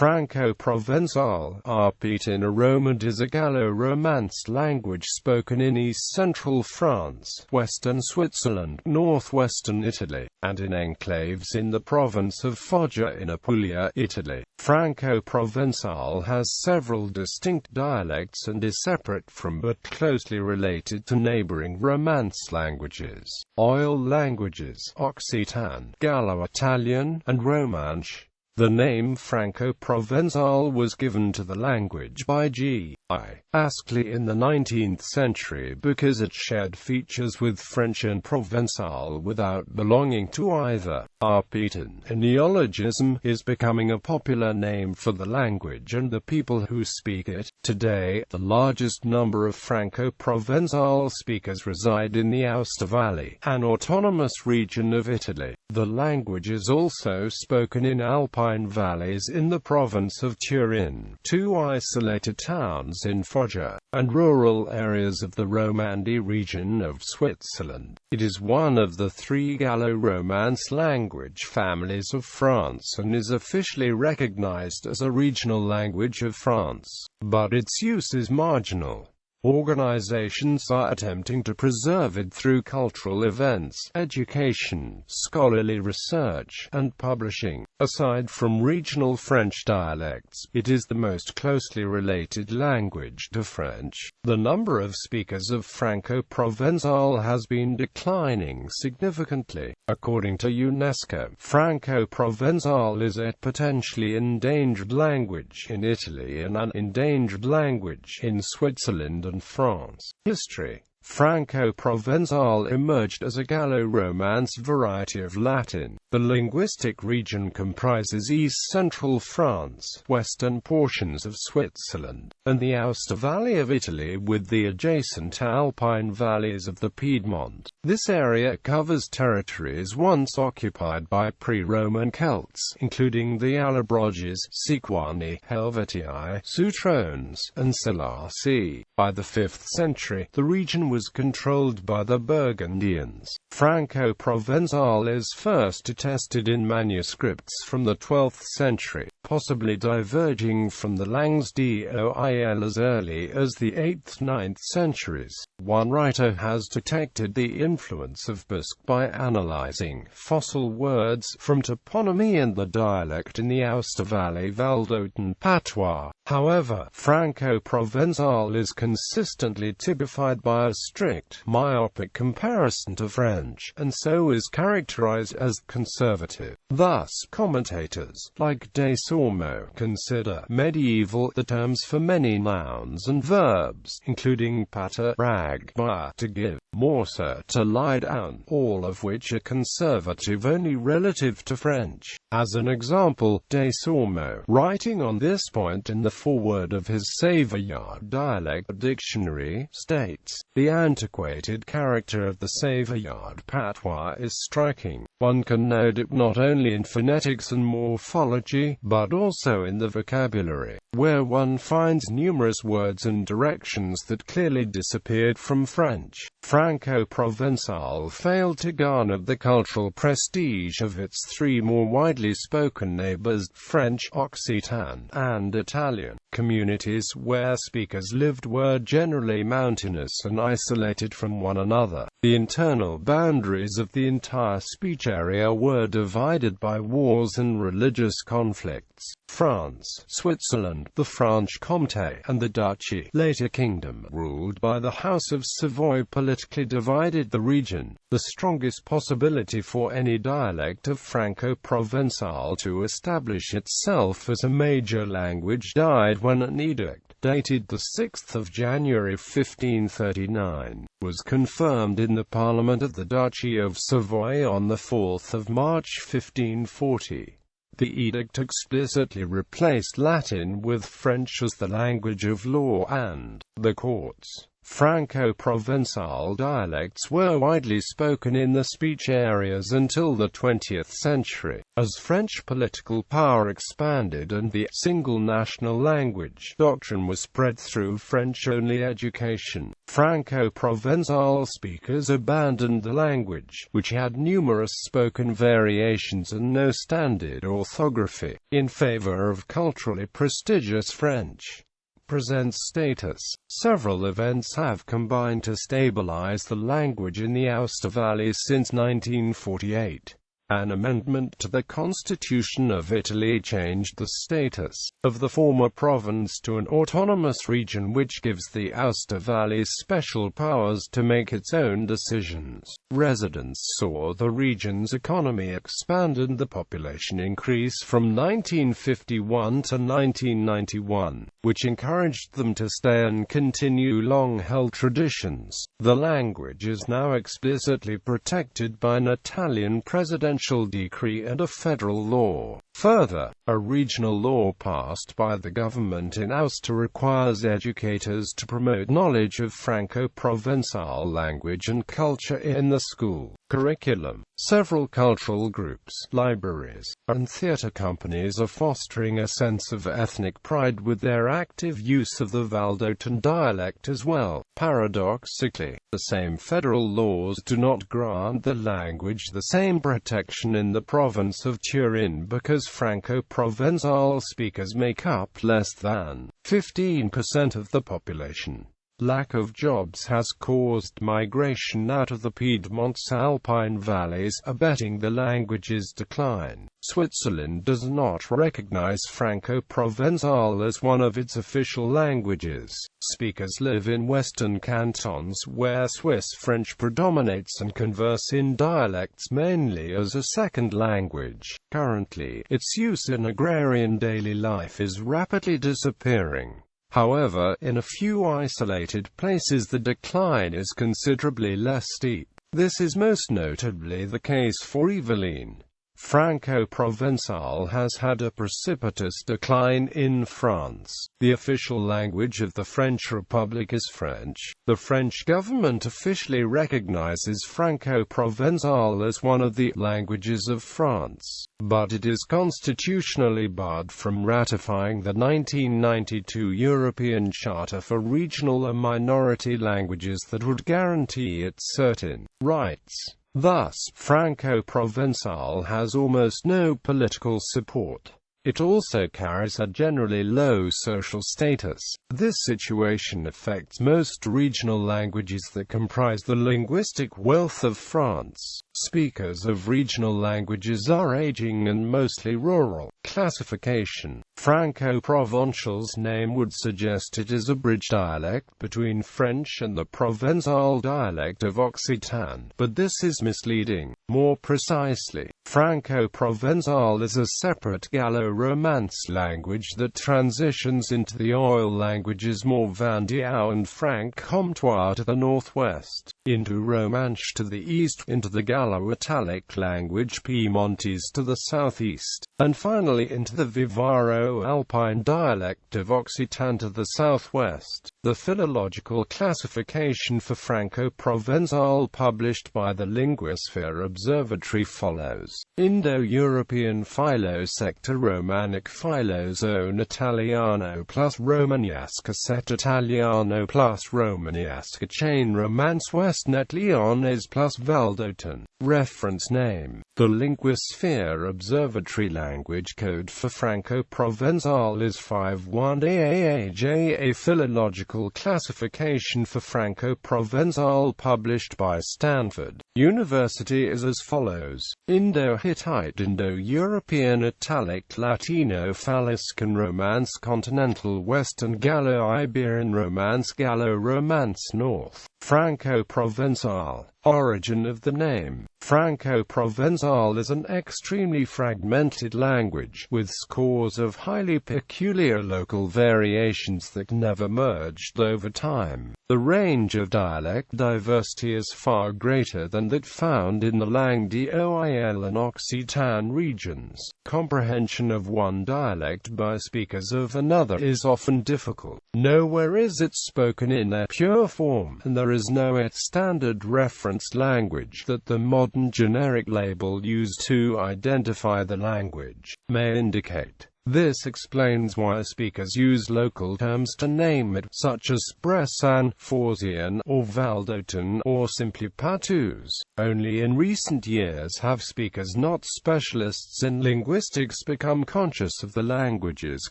Italy.Franco-Provençal. Arpitan Romand is a Gallo-Romance language spoken in east-central France, western Switzerland, northwestern Italy, and in enclaves in the province of Foggia in Apulia, Italy. Franco-Provençal has several distinct dialects and is separate from but closely related to neighboring Romance languages, oil languages, Occitan, Gallo-Italian, and Romansh. The name Franco-Provençal was given to the language by G.I. Astley in the 19th century because it shared features with French and Provençal without belonging to either. Arpitan, a neologism, is becoming a popular name for the language and the people who speak it. Today, the largest number of Franco-Provençal speakers reside in the Aosta Valley, an autonomous region of Italy. The language is also spoken in alpine valleys in the province of Turin, two isolated towns in Foggia, and rural areas of the Normandy region of Switzerland. It is one of the three Gallo-Romance language families of France and is officially recognized as a regional language of France, but its use is marginal. Organizations are attempting to preserve it through cultural events, education, scholarly research, and publishing. Aside from regional French dialects, it is the most closely related language to French. The number of speakers of Franco-Provençal has been declining significantly. According to UNESCO, Franco-Provençal is a potentially endangered language in Italy and an endangered language in Switzerland and France. History. Franco-Provençal emerged as a Gallo-Romance variety of Latin. The linguistic region comprises east-central France, western portions of Switzerland, and the Aosta Valley of Italy with the adjacent alpine valleys of the Piedmont. This area covers territories once occupied by pre-Roman Celts, including the Allobroges, Sequani, Helvetii, Sutrones, and Selaci. By the 5th century, the region was controlled by the Burgundians. Franco-Provençal is first attested in manuscripts from the 12th century, possibly diverging from the Langues-d'Oil as early as the 8th–9th centuries. One writer has detected the influence of Basque by analyzing fossil words from toponymy and the dialect in the Aosta Valley Valdotan patois. However, Franco-Provençal is consistently typified by a strict, myopic comparison to French, and so is characterized as conservative. Thus, commentators, like De Sormeau, consider medieval the terms for many nouns and verbs, including pater, rag, ba, to give, morcer, to lie down, all of which are conservative only relative to French. As an example, De Sormeau, writing on this point in the foreword of his Savoyard dialect dictionary, states, "The antiquated character of the Savoyard patois is striking. One can note it not only in phonetics and morphology, but also in the vocabulary, where one finds numerous words and directions that clearly disappeared from French." Franco-Provençal failed to garner the cultural prestige of its three more widely spoken neighbors, French, Occitan, and Italian. Communities where speakers lived were generally mountainous and isolated from one another. The internal boundaries of the entire speech area were divided by wars and religious conflicts. France, Switzerland, the Franche-Comté, and the Duchy, later kingdom, ruled by the House of Savoy, politically divided the region. The strongest possibility for any dialect of Franco-Provençal to establish itself as a major language died when an edict, dated the 6th of January 1539, was confirmed in the Parliament of the Duchy of Savoy on the 4th of March 1540. The edict explicitly replaced Latin with French as the language of law and the courts. Franco-Provençal dialects were widely spoken in the speech areas until the 20th century. As French political power expanded and the single national language doctrine was spread through French-only education, Franco-Provençal speakers abandoned the language, which had numerous spoken variations and no standard orthography, in favor of culturally prestigious French. Present status. Several events have combined to stabilize the language in the Aosta Valley since 1948. An amendment to the Constitution of Italy changed the status of the former province to an autonomous region, which gives the Aosta Valley special powers to make its own decisions. Residents saw the region's economy expand and the population increase from 1951 to 1991, which encouraged them to stay and continue long-held traditions. The language is now explicitly protected by an Italian presidential decree and a federal law. Further, a regional law passed by the government in Aosta requires educators to promote knowledge of Franco-Provençal language and culture in the school curriculum. Several cultural groups, libraries, and theatre companies are fostering a sense of ethnic pride with their active use of the Valdôtan dialect as well. Paradoxically, the same federal laws do not grant the language the same protection in the province of Turin because Franco-Provençal speakers make up less than 15% of the population. Lack of jobs has caused migration out of the Piedmont's alpine valleys, abetting the language's decline. Switzerland does not recognize Franco-Provençal as one of its official languages. Speakers live in western cantons where Swiss French predominates and converse in dialects mainly as a second language. Currently, its use in agrarian daily life is rapidly disappearing. However, in a few isolated places the decline is considerably less steep. This is most notably the case for Yvelines. Franco-Provençal has had a precipitous decline in France. The official language of the French Republic is French. The French government officially recognizes Franco-Provençal as one of the languages of France, but it is constitutionally barred from ratifying the 1992 European Charter for Regional and Minority Languages that would guarantee its certain rights. Thus, Franco-Provençal has almost no political support. It also carries a generally low social status. This situation affects most regional languages that comprise the linguistic wealth of France. Speakers of regional languages are aging and mostly rural. Classification. Franco-Provençal's name would suggest it is a bridge dialect between French and the Provençal dialect of Occitan, but this is misleading. More precisely, Franco-Provençal is a separate Gallo-Romance language that transitions into the oil languages Morvandiau and Franc-Comtois to the northwest, into Romansh to the east, into the Gallo-Italic language Piemontese to the southeast, and finally into the Vivaro-Alpine dialect of Occitan to the southwest. The philological classification for Franco-Provençal published by the Linguistic Observatory follows: Indo-European philo-sector Romanic philozone Italiano plus Romanesque set Italiano plus Romanesque chain Romance Westnet Lyonnaise plus Valdôtan. Reference name. The Linguistic Observatory language code for Franco-Provençal is 51AAJ. A philological classification for Franco-Provençal published by Stanford University is as follows: Indo-Hittite, Indo-European, Italic, Latino, Phaliscan Romance, Continental, Western, Gallo-Iberian Romance, Gallo-Romance North. Franco-Provençal. Origin of the name. Franco-Provençal is an extremely fragmented language, with scores of highly peculiar local variations that never merged over time. The range of dialect diversity is far greater than that found in the Langue-d'Oil and Occitan regions. Comprehension of one dialect by speakers of another is often difficult. Nowhere is it spoken in a pure form, and there is no standard reference language that the modern generic label used to identify the language may indicate. This explains why speakers use local terms to name it, such as Bressan, Forzian, or Valdotan, or simply Patous. Only in recent years have speakers not specialists in linguistics become conscious of the language's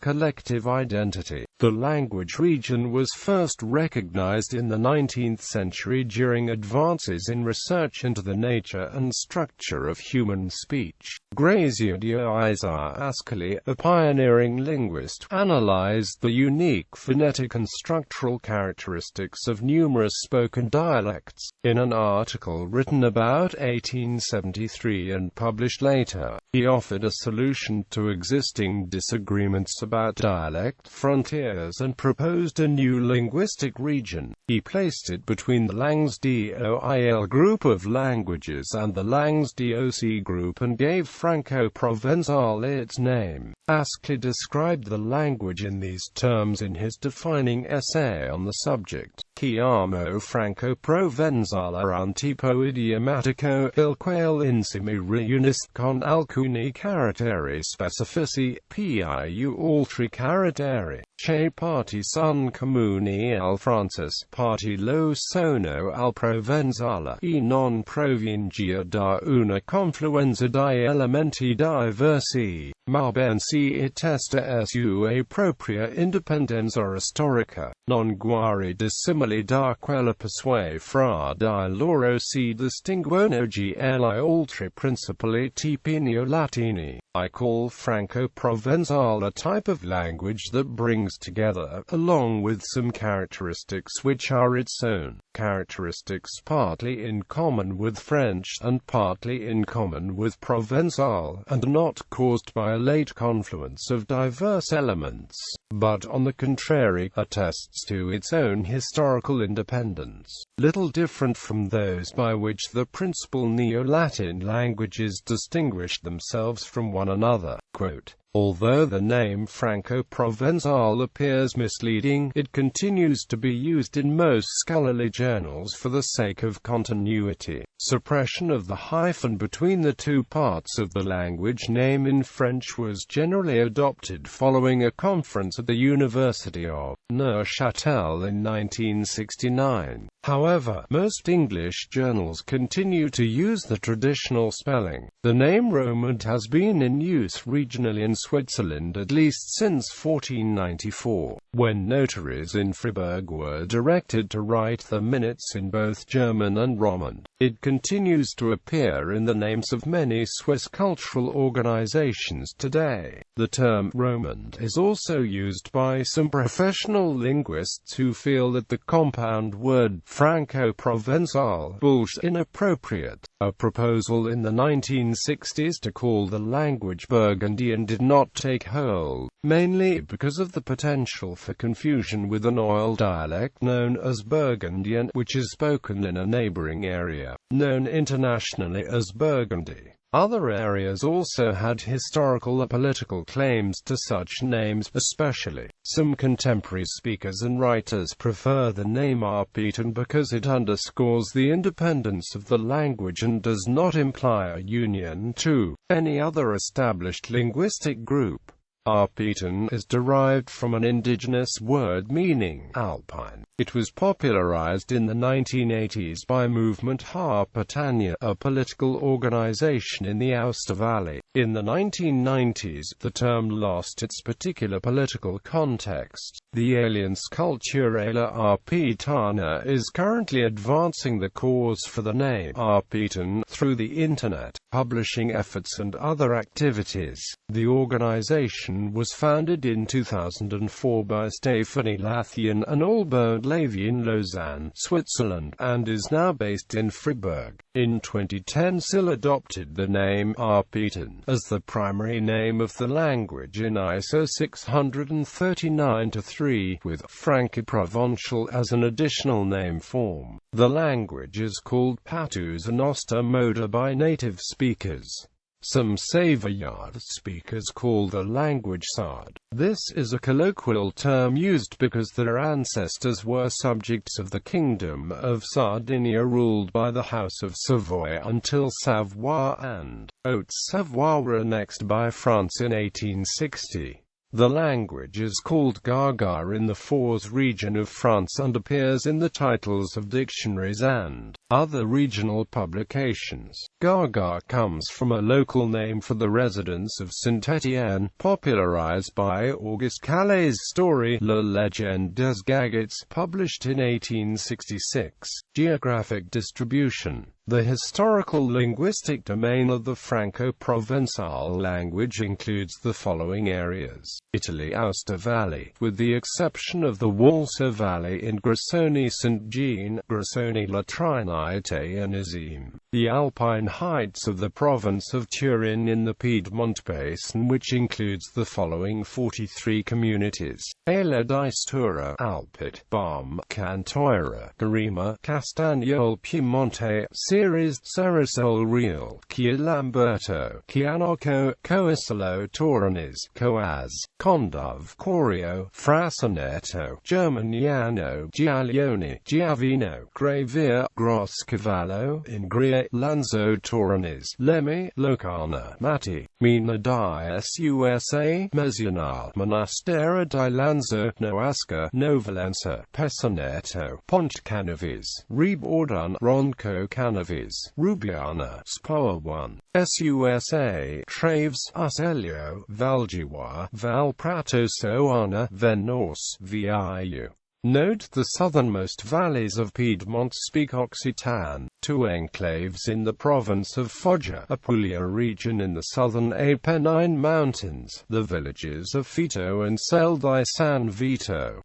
collective identity. The language region was first recognized in the 19th century during advances in research into the nature and structure of human speech. Graziodio Isar Ascoli, a pioneering linguist, analyzed the unique phonetic and structural characteristics of numerous spoken dialects. In an article written about 1873 and published later, he offered a solution to existing disagreements about dialect frontiers and proposed a new linguistic region. He placed it between the Langues-d'Oil group of languages and the Langues-d'Oc group and gave Franco-Provençal its name. Ascoli described the language in these terms in his defining essay on the subject. Chiamo Franco-Provenzale un tipo idiomatico il quale insieme riunisce con alcuni caratteri specifici, più altri caratteri, che parti son comuni al francese, parti lo sono al provenzale, e non provengono da una confluenza di elementi diversi, ma bensì attesta sua propria indipendenza storica, non guari dissimili da quella persuade fra di loro si distinguono gli altri principali tipi neolatini. I call Franco-Provençal a type of language that brings together, along with some characteristics which are its own, characteristics partly in common with French and partly in common with Provençal, and not caused by a late confluence of diverse elements, but on the contrary, attests to its own historical independence, little different from those by which the principal Neo-Latin languages distinguished themselves from one another. Quote, although the name Franco-Provençal appears misleading, it continues to be used in most scholarly journals for the sake of continuity. Suppression of the hyphen between the two parts of the language name in French was generally adopted following a conference at the University of Neuchâtel in 1969. However, most English journals continue to use the traditional spelling. The name Romand has been in use regionally in Switzerland at least since 1494, when notaries in Fribourg were directed to write the minutes in both German and Romand. It continues to appear in the names of many Swiss cultural organizations today. The term Romand is also used by some professional linguists who feel that the compound word Franco-Provençal is inappropriate. A proposal in the 1960s to call the language Burgundian did not take hold, mainly because of the potential for confusion with an oil dialect known as Burgundian, which is spoken in a neighboring area, known internationally as Burgundy. Other areas also had historical or political claims to such names, especially. Some contemporary speakers and writers prefer the name Arpitan because it underscores the independence of the language and does not imply a union to any other established linguistic group. Arpitan is derived from an indigenous word meaning alpine. It was popularized in the 1980s by Movement Arpitania, a political organization in the Aosta Valley. In the 1990s, the term lost its particular political context. The Alliance Culturale Arpitana is currently advancing the cause for the name Arpitan through the Internet, publishing efforts and other activities. The organization was founded in 2004 by Stéphanie Lathian and Albert Lévy in Lausanne, Switzerland, and is now based in Fribourg. In 2010 SIL adopted the name Arpitan. as the primary name of the language in ISO 639-3, with Franco-Provençal as an additional name form. The language is called Paternoster Moda by native speakers. Some Savoyard speakers call the language Sard. This is a colloquial term used because their ancestors were subjects of the Kingdom of Sardinia ruled by the House of Savoy until Savoie and Haute-Savoie were annexed by France in 1860. The language is called Gaga in the Fours region of France and appears in the titles of dictionaries and other regional publications. Gaga comes from a local name for the residents of Saint-Étienne, popularized by Auguste Calais' story La Légende des Gagates, published in 1866. Geographic distribution. The historical linguistic domain of the Franco-Provençal language includes the following areas: Italy, Aosta Valley, with the exception of the Walser Valley in Gressone-Saint-Jean, Gressone-Latrine and Izime. The Alpine heights of the province of Turin in the Piedmont Basin, which includes the following 43 communities: Aila di Stura, Alpit, Barm, Cantoira, Garima, Castagnole Piemonte, Ceres, Ceresole Real, Chialamberto, Chianoco, Coisolo Torinese, Coaz, Condove, Corio, Frasoneto, Germaniano, Giaglione, Giavino, Gravia, Groscavallo, Ingria, Lanzo Torinese, Lemmy, Locana, Matti, Mina di Susa, Mezzionale, Monastera di Lanzo, Noasca, Novalenza, Pesoneto, Ponte Canavis, Rebordun, Ronco Canavis, Rubiana, Spoa 1, Susa, Traves, Uselio, Valgiwa, Valprato Soana, Venos, Viu. Note the southernmost valleys of Piedmont speak Occitan. 2 enclaves in the province of Foggia, Apulia region in the southern Apennine Mountains, the villages of Fito and Celle di San Vito.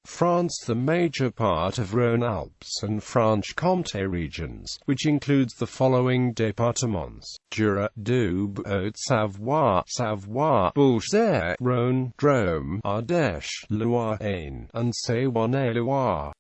France. The major part of Rhône-Alpes and Franche-Comté regions, which includes the following départements: Jura, Doubs, Haute-Savoie, Savoie, Beaujolais, Rhône, Drôme, Ardèche, Loire, Aisne, and Saône-et-Loire.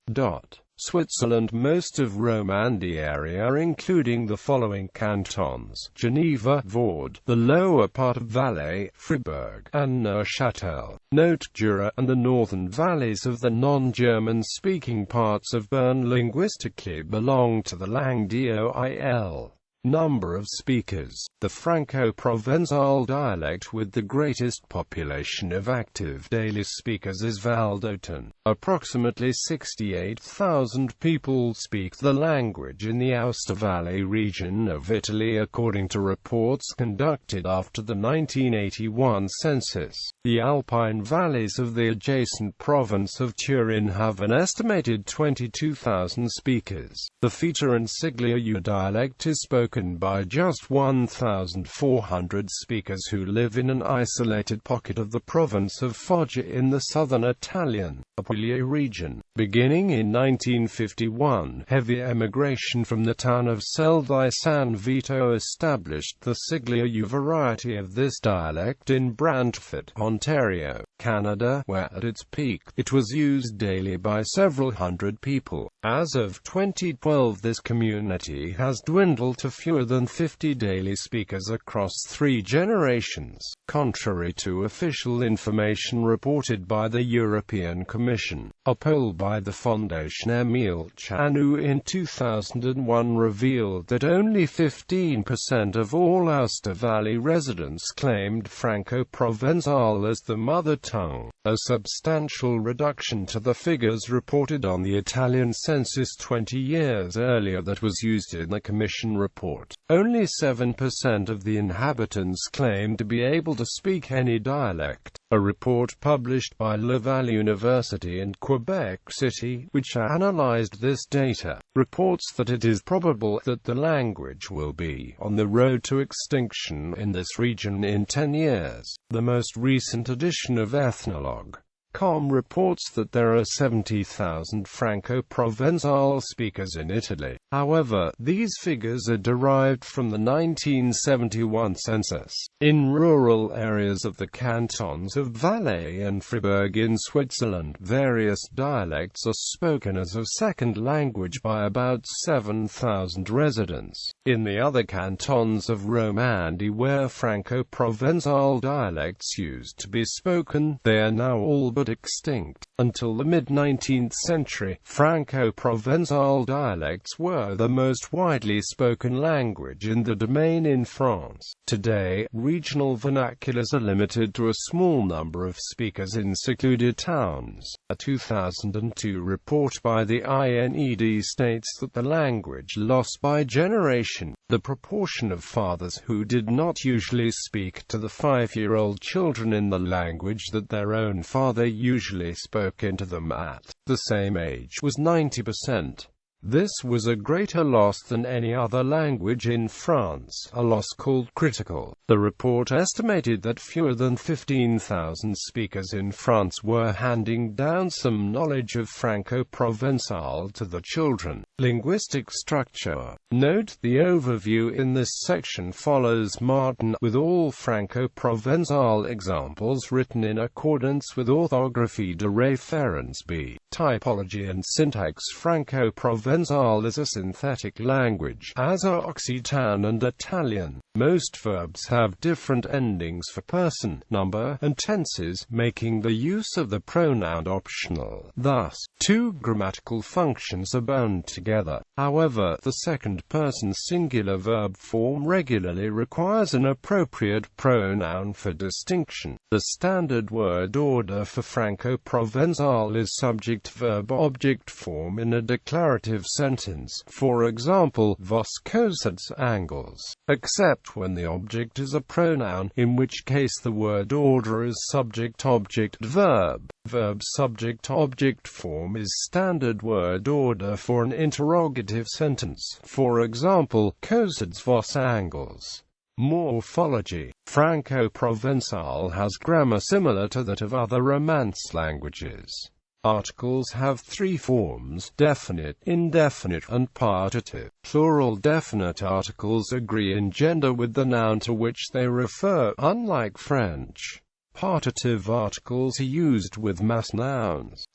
Switzerland. Most of Romandie area including the following cantons: Geneva, Vaud, the lower part of Valais, Fribourg, and Neuchâtel. Note Jura and the northern valleys of the non-German speaking parts of Bern linguistically belong to the langue d'Oil. Number of speakers. The Franco-Provençal dialect with the greatest population of active daily speakers is Valdôtan. Approximately 68,000 people speak the language in the Aosta Valley region of Italy according to reports conducted after the 1981 census. The Alpine valleys of the adjacent province of Turin have an estimated 22,000 speakers. The Fita and Sigliou dialect is spoken by just 1,400 speakers who live in an isolated pocket of the province of Foggia in the southern Italian Apulia region. Beginning in 1951, heavy emigration from the town of Celle di San Vito established the Sigliou variety of this dialect in Brantford, Ontario, Canada, where at its peak, it was used daily by several hundred people. As of 2012, this community has dwindled to fewer than 50 daily speakers across 3 generations, contrary to official information reported by the European Commission. A poll by the Fondation Émile Chanou in 2001 revealed that only 15% of all Aosta Valley residents claimed Franco-Provençal as the mother tongue, a substantial reduction to the figures reported on the Italian census 20 years earlier that was used in the Commission report. Only 7% of the inhabitants claimed to be able to speak any dialect. A report published by Laval University and Quebec City, which analyzed this data, reports that it is probable that the language will be on the road to extinction in this region in 10 years. The most recent edition of Ethnologue Com reports that there are 70,000 Franco-Provençal speakers in Italy. However, these figures are derived from the 1971 census. In rural areas of the cantons of Valais and Fribourg in Switzerland, various dialects are spoken as a second language by about 7,000 residents. In the other cantons of Romansh-The, where Franco-Provençal dialects used to be spoken, they are now all but extinct. Until the mid-19th century, Franco-Provençal dialects were the most widely spoken language in the domain in France. Today, regional vernaculars are limited to a small number of speakers in secluded towns. A 2002 report by the INED states that the language lost by generation, the proportion of fathers who did not usually speak to the 5-year-old children in the language that their own father usually spoke into them at the same age, was 90%. This was a greater loss than any other language in France, a loss called critical. The report estimated that fewer than 15,000 speakers in France were handing down some knowledge of Franco-Provençal to the children. Linguistic structure. Note the overview in this section follows Martin, with all Franco-Provençal examples written in accordance with Orthography de référence B. Typology and syntax. Franco-Provençal is a synthetic language, as are Occitan and Italian. Most verbs have different endings for person, number, and tenses, making the use of the pronoun optional. Thus, two grammatical functions are bound together. However, the second-person singular verb form regularly requires an appropriate pronoun for distinction. The standard word order for Franco-Provençal is subject-verb-object form in a declarative sentence. For example, vos causes angles, except when the object is a pronoun, in which case the word order is subject-object-verb. Verb-subject-object form is standard word order for an interrogative sentence. For example, causes vos angles. Morphology. Franco-Provençal has grammar similar to that of other Romance languages. Articles have three forms: definite, indefinite, and partitive. Plural definite articles agree in gender with the noun to which they refer, unlike French. Partitive articles are used with mass nouns.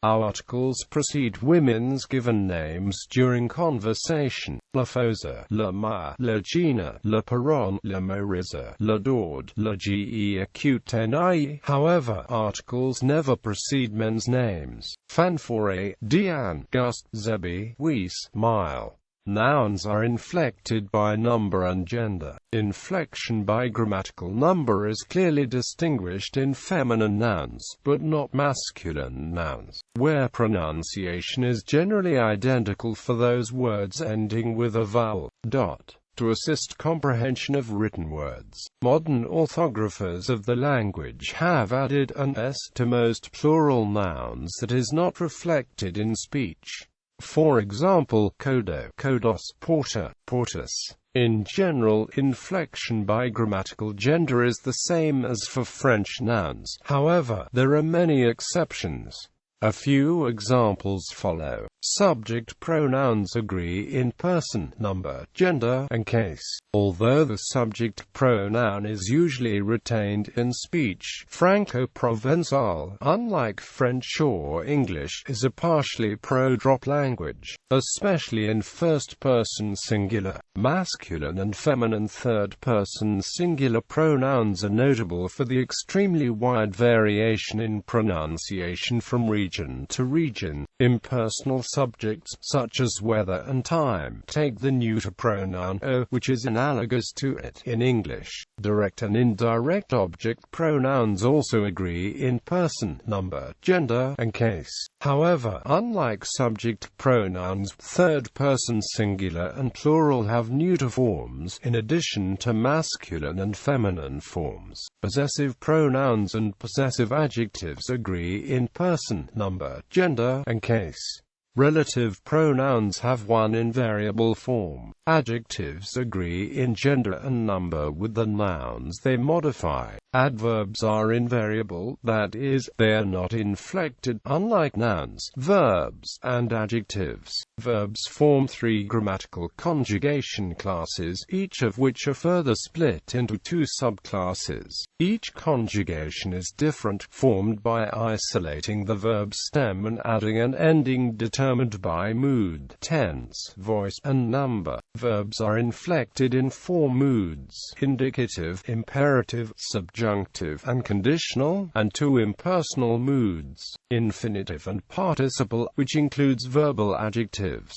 Our articles precede women's given names during conversation. La Fosa, La Ma, La Gina, La Peron, La Marisa, La Dord, La Ge Acute. However, articles never precede men's names. Fanfore, Diane, Gust, Zebi, Weiss, Mile. Nouns are inflected by number and gender. Inflection by grammatical number is clearly distinguished in feminine nouns, but not masculine nouns, where pronunciation is generally identical for those words ending with a vowel. To assist comprehension of written words, modern orthographers of the language have added an s to most plural nouns that is not reflected in speech. For example, codo, kodos, porter, portus. In general, inflection by grammatical gender is the same as for French nouns. However, there are many exceptions. A few examples follow. Subject pronouns agree in person, number, gender, and case. Although the subject pronoun is usually retained in speech, Franco-Provençal, unlike French or English, is a partially pro-drop language, especially in first-person singular. Masculine and feminine third-person singular pronouns are notable for the extremely wide variation in pronunciation from region to region. Impersonal subjects, such as weather and time, take the neuter pronoun o, which is analogous to it in English. Direct and indirect object pronouns also agree in person, number, gender, and case. However, unlike subject pronouns, third-person singular and plural have neuter forms, in addition to masculine and feminine forms. Possessive pronouns and possessive adjectives agree in person, number, gender, and case. Relative pronouns have one invariable form. Adjectives agree in gender and number with the nouns they modify. Adverbs are invariable, that is, they are not inflected, unlike nouns, verbs, and adjectives. Verbs form three grammatical conjugation classes, each of which are further split into two subclasses. Each conjugation is different, formed by isolating the verb stem and adding an ending determined by mood, tense, voice, and number. Verbs are inflected in four moods: indicative, imperative, subjunctive, and conditional, and two impersonal moods: infinitive and participle, which includes verbal adjectives.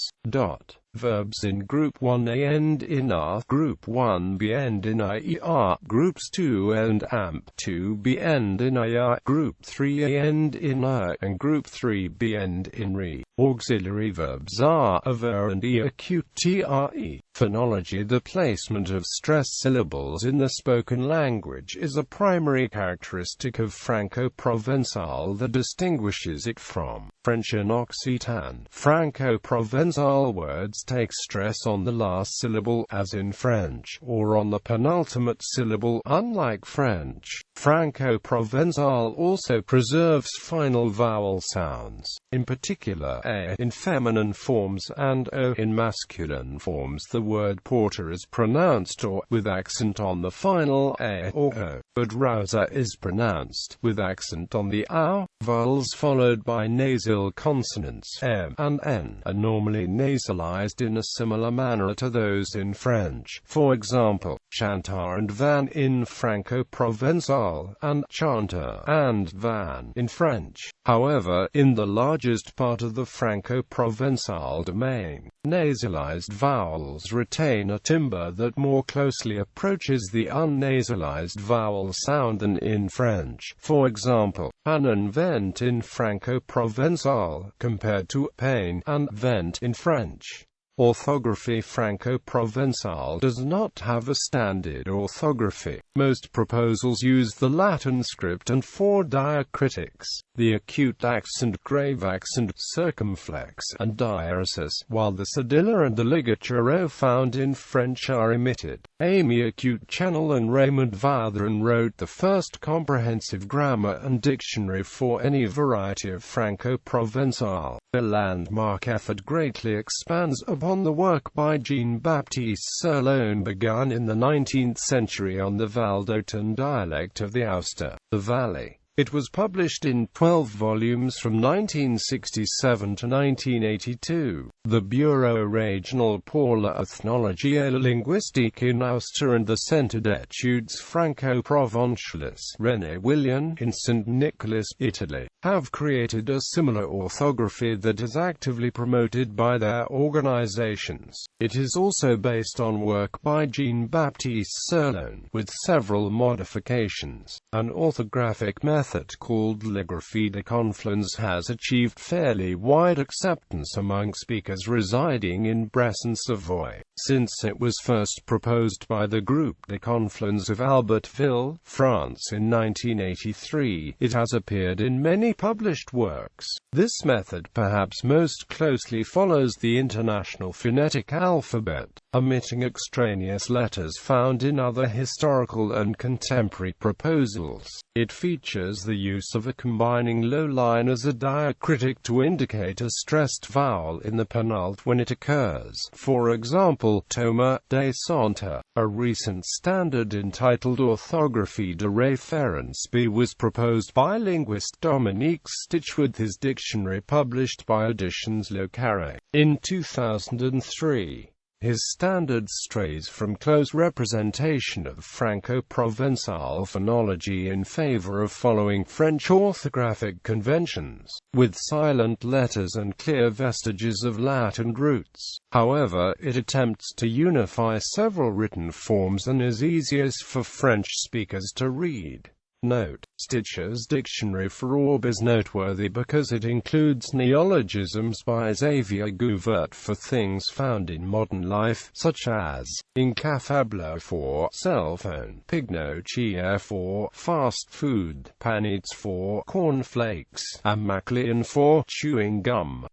Verbs in Group 1A end in A, Group 1B end in IER, Groups 2 and AMP 2B end in IA, Group 3A end in A, and Group 3B end in RE. Auxiliary verbs are aver and acute tre. Phonology. The placement of stress syllables in the spoken language is a primary characteristic of Franco-Provençal that distinguishes it from French and Occitan. Franco-Provençal words take stress on the last syllable, as in French, or on the penultimate syllable, unlike French. Franco-Provençal also preserves final vowel sounds, in particular a in feminine forms and o in masculine forms. The word porter is pronounced or with accent on the final a or o, but rouser is pronounced with accent on the ow. Vowels followed by nasal consonants m and n are normally nasalized in a similar manner to those in French. For example, chantar and van in Franco-Provençal, and chanter and van in French. However, in the largest part of the Franco-Provençal domain, nasalized vowels retain a timbre that more closely approaches the unnasalized vowel sound than in French. For example, an and vent in Franco-Provençal, compared to pain and vent in French. Orthography. Franco-Provençal does not have a standard orthography. Most proposals use the Latin script and four diacritics: the acute accent, grave accent, circumflex, and diaresis, while the cedilla and the ligature found in French are omitted. Amy Acute Channel and Raymond Vaudrin wrote the first comprehensive grammar and dictionary for any variety of Franco-Provençal. Their landmark effort greatly expands upon the work by Jean-Baptiste Serlon begun in the 19th century on the Valdotan dialect of the Auster, the Valley. It was published in 12 volumes from 1967 to 1982. The Bureau Régional pour l'Ethnologie et la Linguistique in Auster and the Centre d'études franco-provençales René Willian in St. Nicholas, Italy, have created a similar orthography that is actively promoted by their organizations. It is also based on work by Jean-Baptiste Serlon, with several modifications. An orthographic method called Calligraphy. The confluence has achieved fairly wide acceptance among speakers residing in Bressan-Savoy. Since it was first proposed by the group The Confluence of Albertville, France in 1983, it has appeared in many published works. This method perhaps most closely follows the International Phonetic Alphabet, omitting extraneous letters found in other historical and contemporary proposals. It features the use of a combining low line as a diacritic to indicate a stressed vowel in the penult when it occurs. For example, Thomas de Sainter. A recent standard entitled Orthography de référence B was proposed by linguist Dominique Stitch with his dictionary published by Editions Le Carré in 2003. His standard strays from close representation of Franco-Provençal phonology in favor of following French orthographic conventions, with silent letters and clear vestiges of Latin roots. However, it attempts to unify several written forms and is easiest for French speakers to read. Note: Stitcher's dictionary for Orb is noteworthy because it includes neologisms by Xavier Gouvert for things found in modern life, such as incafable for cell phone, pignochia for fast food, panits for cornflakes, and maclean for chewing gum.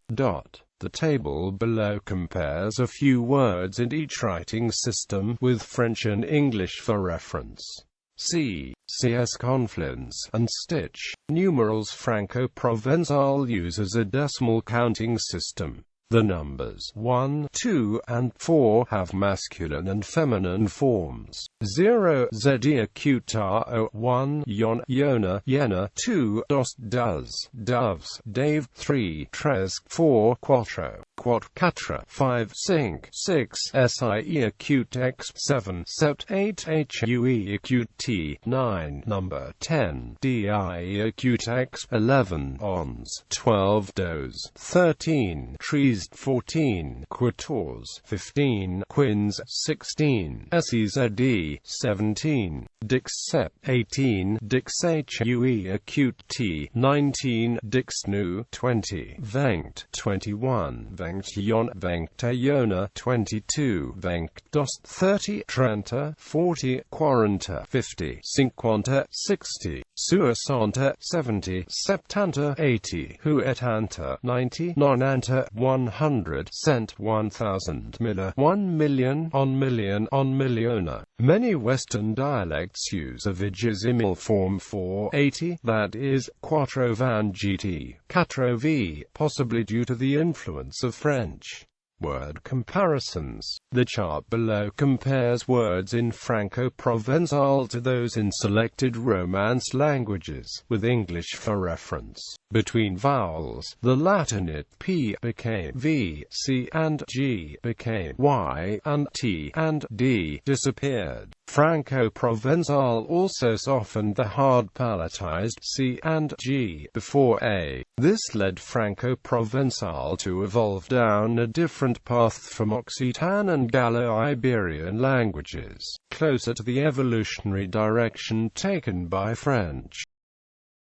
The table below compares a few words in each writing system, with French and English for reference. C. CS Confluence and Stitch. Numerals. Franco-Provençal uses a decimal counting system. The numbers 1, 2, and 4 have masculine and feminine forms. 0 Zd Acute 1 Yon Yona Yena 2 Dos Does Doves Dave 3 Tres 4 Quattro Quad Quatre 5 Cinq 6 Sie Acute X 7 Sept 8 Hui Acute T 9 Number 10 Di Acute X 11 Ons 12 Dos 13 Trees 14 Quatorze 15 Quins 16 Szd 17 Dixsep 18 Dixhui Acute T 19 Dixnu 20 Venct 21 Vengtion Vengtayona 22 Venctos 30 Trenta 40 Quaranta 50 Cinquanta 60 Suasanta 70 Septanta 80 Huetanta 90 Nonanta 100 Cent 1000 Miller 1 million on milliona. Many Western dialects use a vigesimal form for 80, that is, quattro van gt, quatre v, possibly due to the influence of French. Word comparisons. The chart below compares words in Franco-Provençal to those in selected Romance languages, with English for reference. Between vowels, the Latinate P became V, C and G became Y, and T and D disappeared. Franco-Provençal also softened the hard palatized C and G before A. This led Franco-Provençal to evolve down a different path from Occitan and Gallo-Iberian languages, closer to the evolutionary direction taken by French.